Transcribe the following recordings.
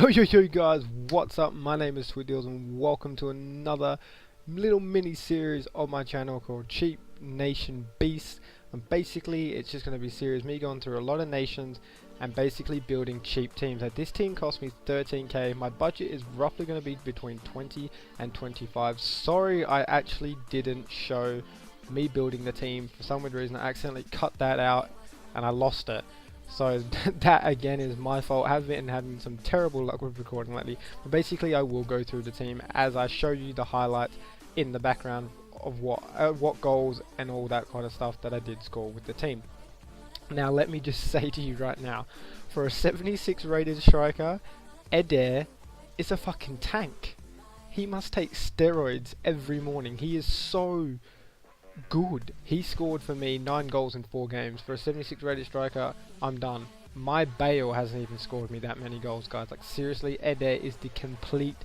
Yo guys, what's up? My name is Sweet Deals and welcome to another little mini series on my channel called Cheap Nation Beast. And basically it's just going to be a series me going through a lot of nations and basically building cheap teams. Now, this team cost me 13k. My budget is roughly going to be between 20 and 25. Sorry, I actually didn't show me building the team. For some weird reason I accidentally cut that out and I lost it. So that again is my fault. I have been having some terrible luck with recording lately. But basically I will go through the team as I show you the highlights in the background of what goals and all that kind of stuff that I did score with the team. Now let me just say to you right now, for a 76 rated striker, EDER is a fucking tank. He must take steroids every morning. He is so good. He scored for me 9 goals in 4 games. For a 76 rated striker, I'm done. My Bale hasn't even scored me that many goals, guys. Like seriously, EDER is the complete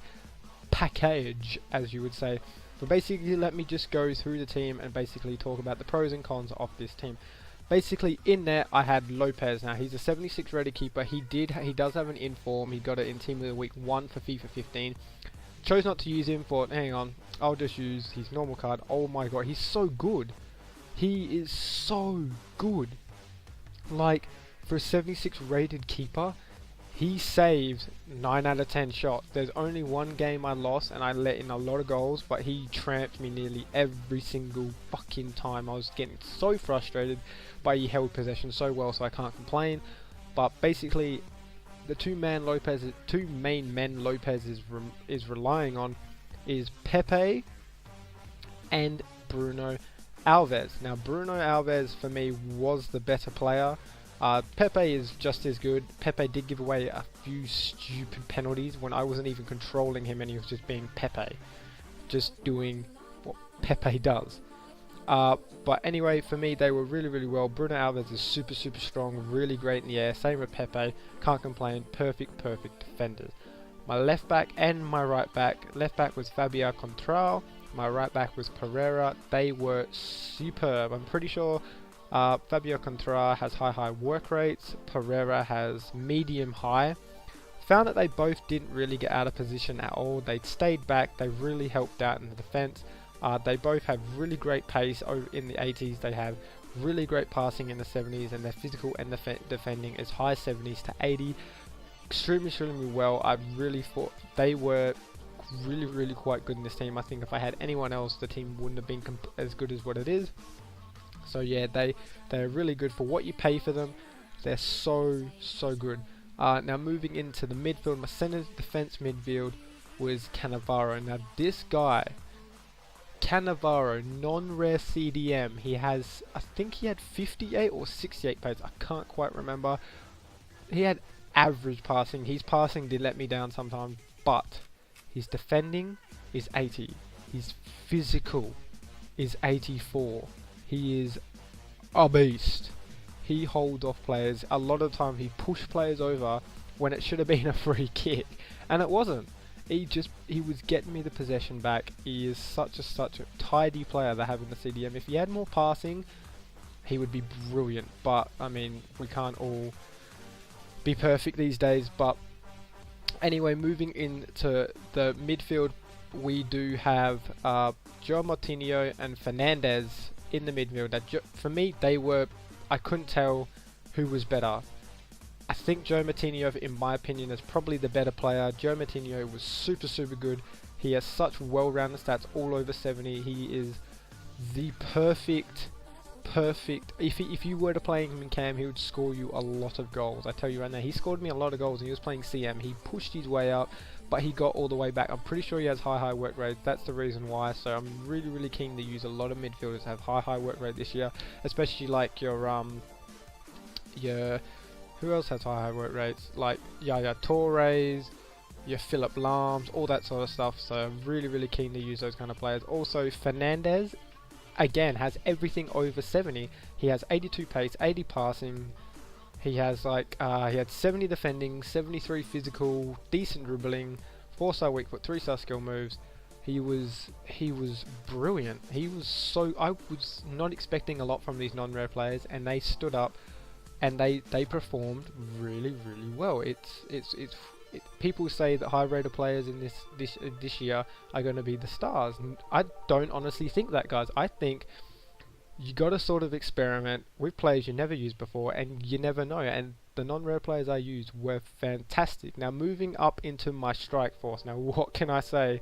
package, as you would say. But basically, let me just go through the team and basically talk about the pros and cons of this team. Basically, in there, I had Lopez. Now, he's a 76 rated keeper. He does have an inform. He got it in Team of the Week 1 for FIFA 15. Chose not to use him, but hang on, I'll just use his normal card. Oh my god, he's so good. He is so good. Like, for a 76 rated keeper, he saves 9 out of 10 shots. There's only one game I lost and I let in a lot of goals, but he tramped me nearly every single fucking time. I was getting so frustrated, but he held possession so well, so I can't complain. But basically, the two main men Lopez is relying on is Pepe and Bruno Alves. Now Bruno Alves for me was the better player. Pepe is just as good. Pepe did give away a few stupid penalties when I wasn't even controlling him and he was just being Pepe, just doing what Pepe does. But anyway, for me, they were really well. Bruno Alves is super strong, really great in the air. Same with Pepe, can't complain. Perfect defenders. My left back and my right back. Left back was Fabio Contral. My right back was Pereira. They were superb. I'm pretty sure Fabio Contral has high work rates. Pereira has medium high. Found that they both didn't really get out of position at all. They stayed back. They really helped out in the defense. They both have really great pace in the 80s. They have really great passing in the 70s, and their physical and defending is high 70s to 80. Extremely well. I really thought they were really quite good in this team. I think if I had anyone else, the team wouldn't have been as good as what it is. So yeah, they're really good for what you pay for them. They're so good. Now moving into the midfield, my centre defense midfield was Cannavaro. Now this guy, Cannavaro, non-rare CDM, he has, I think he had 58 or 68 pace, I can't quite remember. He had average passing. His passing did let me down sometimes, but his defending is 80, his physical is 84. He is a beast. He holds off players. A lot of time he pushed players over when it should have been a free kick, and it wasn't. He was getting me the possession back. He is such a tidy player to have in the CDM. If he had more passing, he would be brilliant. But I mean, we can't all be perfect these days. But anyway, moving into the midfield, we do have João Moutinho and Fernandes in the midfield. Now, for me, I couldn't tell who was better. I think João Moutinho, in my opinion, is probably the better player. João Moutinho was super good. He has such well-rounded stats, all over 70. He is the perfect. If you were to play him in Cam, he would score you a lot of goals. I tell you right now, he scored me a lot of goals. And he was playing CM. He pushed his way up, but he got all the way back. I'm pretty sure he has high work rate. That's the reason why. So I'm really keen to use a lot of midfielders that have high work rate this year, especially like your who else has high work rates? Like Yaya Torres, your Philip Lahms, all that sort of stuff. So I'm really keen to use those kind of players. Also, Fernandes, again, has everything over 70. He has 82 pace, 80 passing. He has like he had 70 defending, 73 physical, decent dribbling, 4-star weak foot, 3-star skill moves. He was brilliant. He was I was not expecting a lot from these non-rare players, and they stood up and they performed really well. It's people say that high rated players in this year are going to be the stars, and I don't honestly think that, guys. I think you got to sort of experiment with players you never used before, and you never know. And the non-rare players I used were fantastic. Now moving up into my strike force. Now what can I say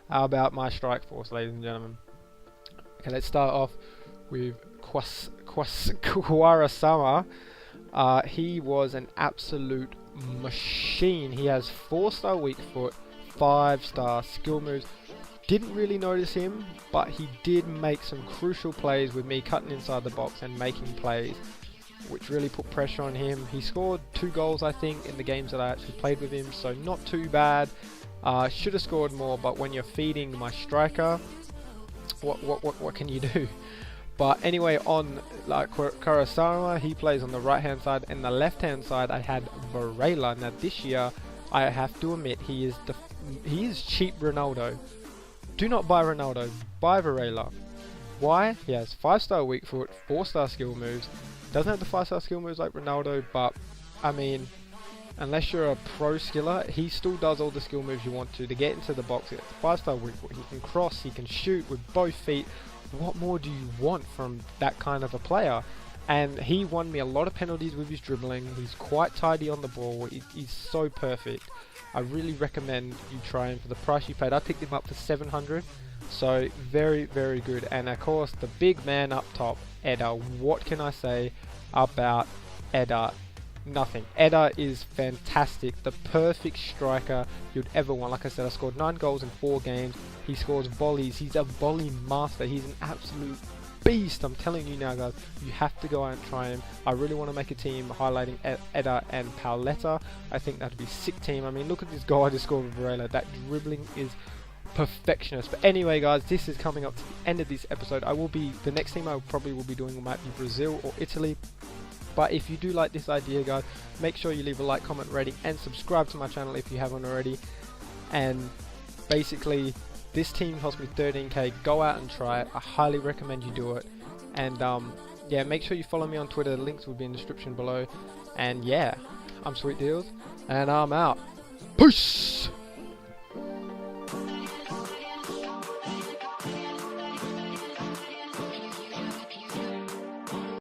about my strike force, ladies and gentlemen? Okay, let's start off with Kwarasama. He was an absolute machine. He has 4-star weak foot, 5-star skill moves. Didn't really notice him, but he did make some crucial plays with me cutting inside the box and making plays, which really put pressure on him. He scored 2 goals, I think, in the games that I actually played with him, so not too bad. Should have scored more, but when you're feeding my striker, what can you do? But anyway, on like Kurosama, he plays on the right hand side, and the left hand side I had Varela. Now this year, I have to admit, he is cheap Ronaldo. Do not buy Ronaldo, buy Varela. Why? He has 5-star weak foot, 4-star skill moves. Doesn't have the 5-star skill moves like Ronaldo, but I mean, unless you're a pro skiller, he still does all the skill moves you want to get into the box. It's 5-star weak foot. He can cross, he can shoot with both feet. What more do you want from that kind of a player? And he won me a lot of penalties with his dribbling. He's quite tidy on the ball. He's so perfect. I really recommend you try him for the price you paid. I picked him up for 700, so very, very good. And of course, the big man up top, EDER. What can I say about EDER? Nothing. EDER is fantastic. The perfect striker you'd ever want. Like I said, I scored 9 goals in 4 games. He scores volleys. He's a volley master. He's an absolute beast. I'm telling you now, guys, you have to go out and try him. I really want to make a team highlighting EDER and Paoletta. I think that'd be a sick team. I mean, look at this goal I just scored with Varela. That dribbling is perfectionist. But anyway, guys, this is coming up to the end of this episode. The next team I probably will be doing might be Brazil or Italy. But if you do like this idea, guys, make sure you leave a like, comment, rating, and subscribe to my channel if you haven't already. And basically, this team cost me 13k. Go out and try it. I highly recommend you do it. And yeah, make sure you follow me on Twitter. The links will be in the description below. And yeah, I'm Sweet Deals, and I'm out. Peace!